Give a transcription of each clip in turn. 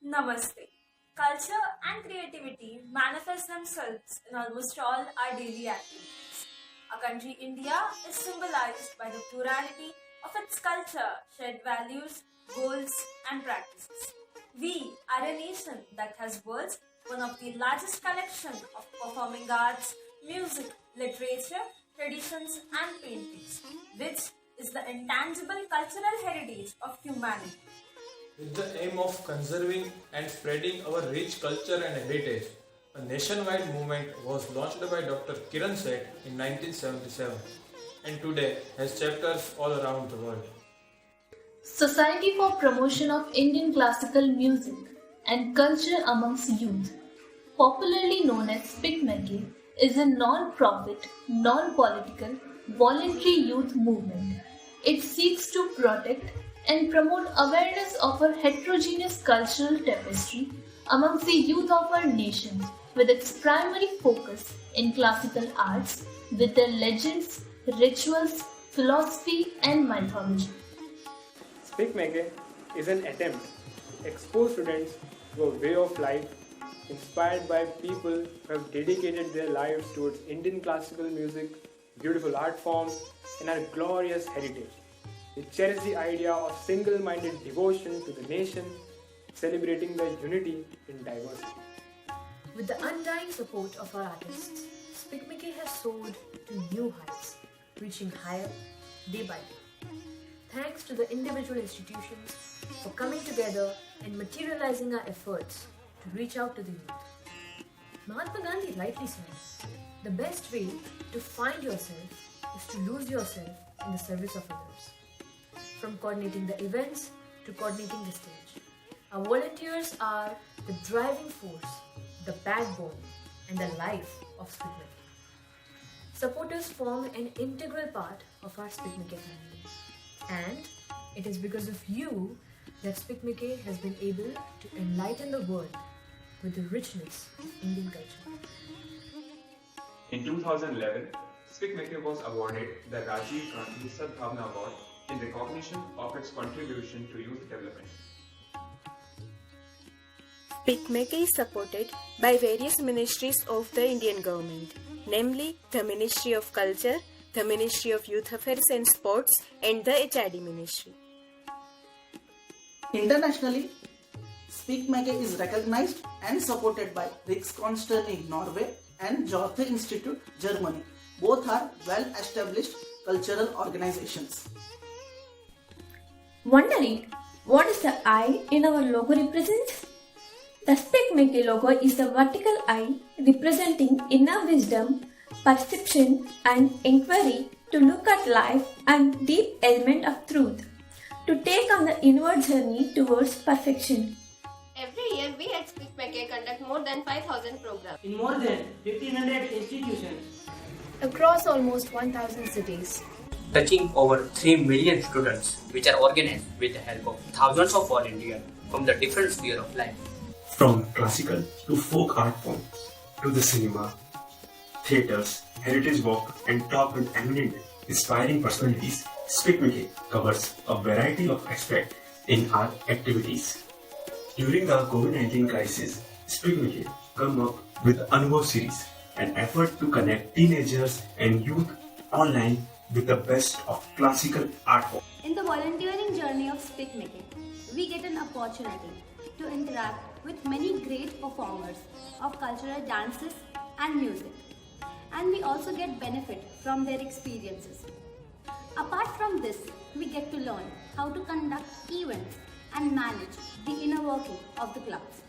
Namaste. Culture and creativity manifest themselves in almost all our daily activities. Our country, India, is symbolized by the plurality of its culture, shared values, goals, and practices. We are a nation that has world's one of the largest collection of performing arts, music, literature, traditions, and paintings, which is the intangible cultural heritage of humanity. With the aim of conserving and spreading our rich culture and heritage, a nationwide movement was launched by Dr. Kiran Seth in 1977 and today has chapters all around the world. Society for Promotion of Indian Classical Music and Culture Amongst Youth, popularly known as SPIC MACAY, is a non-profit, non-political, voluntary youth movement. It seeks to protect and promote awareness of our heterogeneous cultural tapestry amongst the youth of our nation, with its primary focus in classical arts with their legends, rituals, philosophy and mythology. SPIC MACAY is an attempt to expose students to a way of life inspired by people who have dedicated their lives towards Indian classical music, beautiful art forms, and our glorious heritage. We cherish the idea of single-minded devotion to the nation, celebrating the unity in diversity. With the undying support of our artists, SPIC MACAY has soared to new heights, reaching higher day by day. Thanks to the individual institutions for coming together and materializing our efforts to reach out to the youth. Mahatma Gandhi rightly said, the best way to find yourself is to lose yourself in the service of others. From coordinating the events to coordinating the stage, our volunteers are the driving force, the backbone, and the life of SPIC MACAY. Supporters form an integral part of our SPIC MACAY family, and it is because of you that SPIC MACAY has been able to enlighten the world with the richness of Indian culture. In 2011, SPIC MACAY was awarded the Rajiv Gandhi Sadbhavna Award in recognition of its contribution to youth development. SPIC MACAY is supported by various ministries of the Indian government, namely the Ministry of Culture, the Ministry of Youth Affairs and Sports, and the HID Ministry. Internationally, SPIC MACAY is recognized and supported by Rikskonsten in Norway and Goethe Institute, Germany. Both are well-established cultural organizations. Wondering what is the eye in our logo represents? The SPIC MACAY logo is the vertical eye representing inner wisdom, perception and inquiry to look at life and deep element of truth, to take on the inward journey towards perfection. Every year we at SPIC MACAY conduct more than 5,000 programs in more than 1,500 institutions across almost 1,000 cities, touching over 3 million students, which are organized with the help of thousands of volunteers from the different spheres of life. From classical to folk art forms, to the cinema, theatres, heritage walk and talk with eminent, inspiring personalities, SPIC MACAY covers a variety of aspects in our activities. During the COVID-19 crisis, SPIC MACAY come up with the Anubhav series, an effort to connect teenagers and youth online with the best of classical art form. In the volunteering journey of SPIC MACAY, we get an opportunity to interact with many great performers of cultural dances and music, and we also get benefit from their experiences. Apart from this, we get to learn how to conduct events and manage the inner working of the clubs.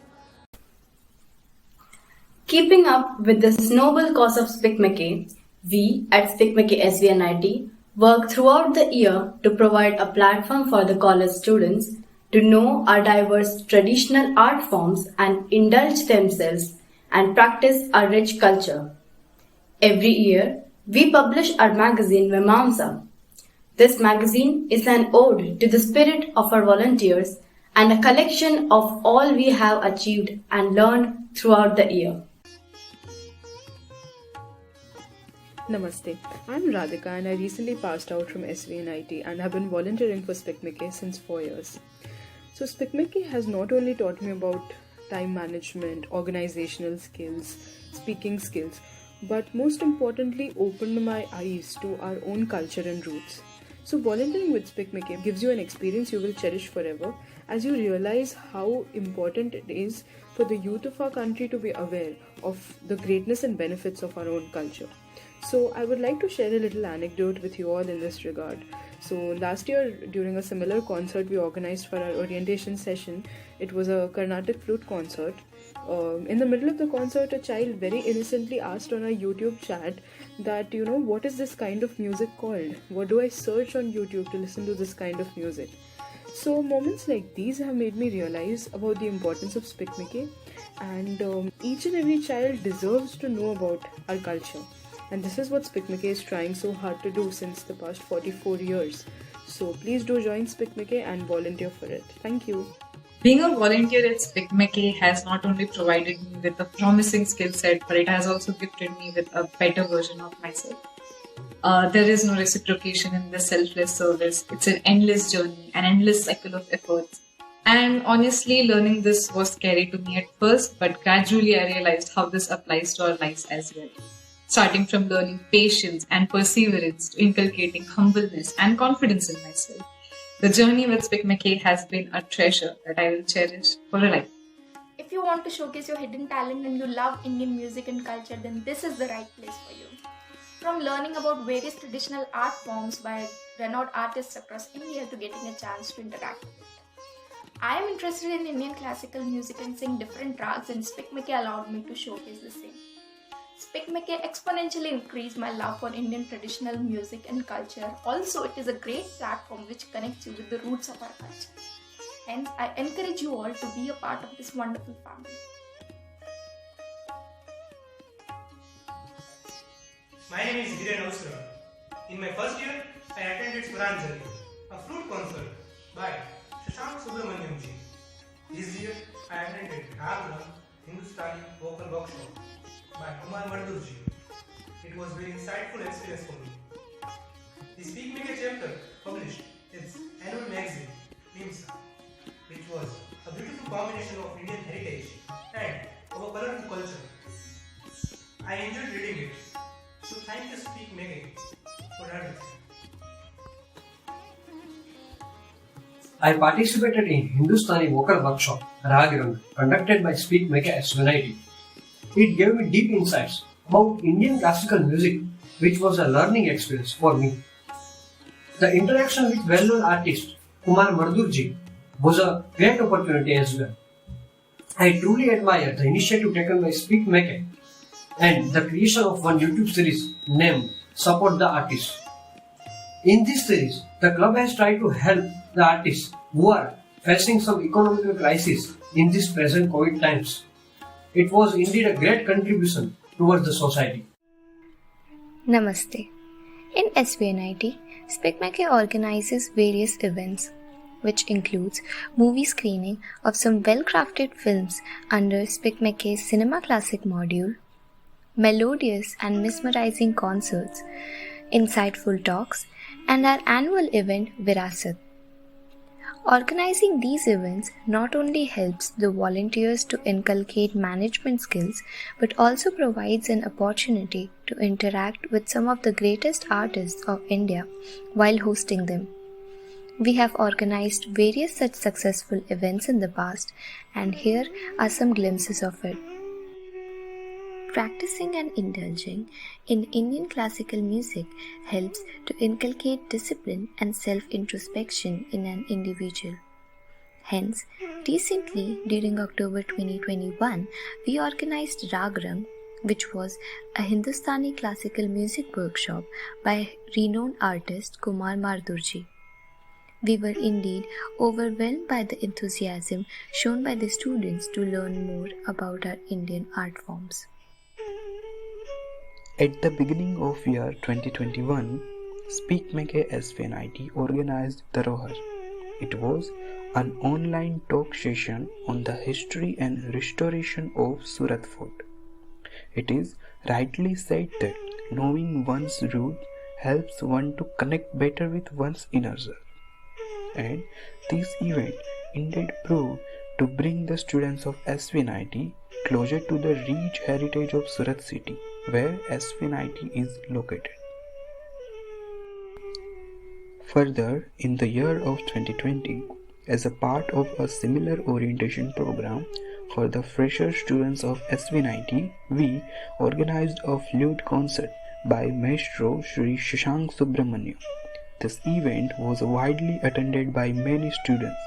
Keeping up with this noble cause of SPIC MACAY, we at SPIC MACAY SVNIT work throughout the year to provide a platform for the college students to know our diverse traditional art forms and indulge themselves and practice our rich culture. Every year, we publish our magazine Mimamsa. This magazine is an ode to the spirit of our volunteers and a collection of all we have achieved and learned throughout the year. Namaste, I'm Radhika and I recently passed out from SVNIT and have been volunteering for SPIC MACAY since 4 years. So SPIC MACAY has not only taught me about time management, organizational skills, speaking skills, but most importantly opened my eyes to our own culture and roots. So volunteering with SPIC MACAY gives you an experience you will cherish forever as you realize how important it is for the youth of our country to be aware of the greatness and benefits of our own culture. So I would like to share a little anecdote with you all in this regard. So last year during a similar concert we organized for our orientation session, it was a Carnatic flute concert. In the middle of the concert, a child very innocently asked on our YouTube chat that, what is this kind of music called? What do I search on YouTube to listen to this kind of music? So moments like these have made me realize about the importance of SPIC MACAY, and each and every child deserves to know about our culture. And this is what SPIC MACAY is trying so hard to do since the past 44 years. So please do join SPIC MACAY and volunteer for it. Thank you. Being a volunteer at SPIC MACAY has not only provided me with a promising skill set, but it has also gifted me with a better version of myself. There is no reciprocation in this selfless service. It's an endless journey, an endless cycle of efforts. And honestly, learning this was scary to me at first, but gradually I realized how this applies to our lives as well. Starting from learning patience and perseverance to inculcating humbleness and confidence in myself. The journey with SPIC MACAY has been a treasure that I will cherish for a life. If you want to showcase your hidden talent and you love Indian music and culture, then this is the right place for you. From learning about various traditional art forms by renowned artists across India to getting a chance to interact with it. I am interested in Indian classical music and sing different rags, and SPIC MACAY allowed me to showcase the same. SPIC MACAY exponentially increased my love for Indian traditional music and culture. Also, it is a great platform which connects you with the roots of our culture. Hence, I encourage you all to be a part of this wonderful family. My name is Hiren Ausra. In my first year, I attended Swaranjali, a flute concert by Shashank Subramanyamji. This year, I attended Ragram Hindustani Vocal Workshop by Kumar Mardurji. It was a very insightful experience for me. The SPIC MACAY chapter published its annual magazine, Limsa, which was a beautiful combination of Indian heritage and our colorful culture. I enjoyed reading it. So thank you SPIC MACAY for everything. I participated in Hindustani Vocal Workshop, Ragram, conducted by SPIC MACAY SVNIT. It gave me deep insights about Indian classical music, which was a learning experience for me. The interaction with well-known artist Kumar Mardurji was a great opportunity as well. I truly admire the initiative taken by SPIC MACAY and the creation of one YouTube series named Support the Artist. In this series, the club has tried to help the artists who are facing some economical crisis in these present COVID times. It was indeed a great contribution towards the society. Namaste. In SVNIT, SPIC MACAY organizes various events, which includes movie screening of some well-crafted films under SPIC MACAY's Cinema Classic module, melodious and mesmerizing concerts, insightful talks, and our annual event Virasat. Organizing these events not only helps the volunteers to inculcate management skills, but also provides an opportunity to interact with some of the greatest artists of India while hosting them. We have organized various such successful events in the past, and here are some glimpses of it. Practicing and indulging in Indian classical music helps to inculcate discipline and self-introspection in an individual. Hence, recently during October 2021, we organized Ragram, which was a Hindustani classical music workshop by renowned artist Kumar Mardurji. We were indeed overwhelmed by the enthusiasm shown by the students to learn more about our Indian art forms. At the beginning of year 2021, SPIC MACAY SVNIT organized the Rohar. It was an online talk session on the history and restoration of Surat Fort. It is rightly said that knowing one's roots helps one to connect better with one's inner self. And this event indeed proved to bring the students of SVNIT closer to the rich heritage of Surat city, where SVNIT is located. Further, in the year of 2020, as a part of a similar orientation program for the fresher students of SVNIT, we organized a flute concert by Maestro Sri Shashank Subramaniam. This event was widely attended by many students,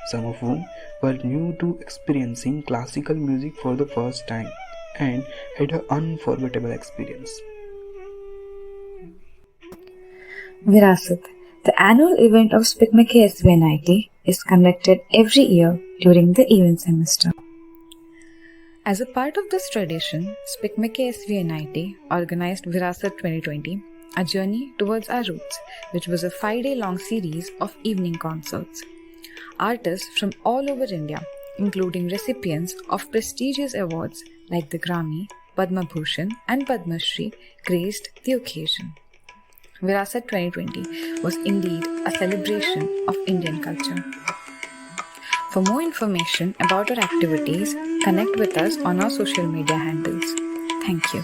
some of whom were new to experiencing classical music for the first time and had an unforgettable experience. Virasat, the annual event of SPIC MACAY SVNIT, is conducted every year during the event semester. As a part of this tradition, SPIC MACAY SVNIT organized Virasat 2020, a journey towards our roots, which was a 5-day-long series of evening concerts. Artists from all over India, including recipients of prestigious awards like the Grammy, Padma Bhushan and Padma Shri, graced the occasion. Virasat 2020 was indeed a celebration of Indian culture. For more information about our activities, connect with us on our social media handles. Thank you.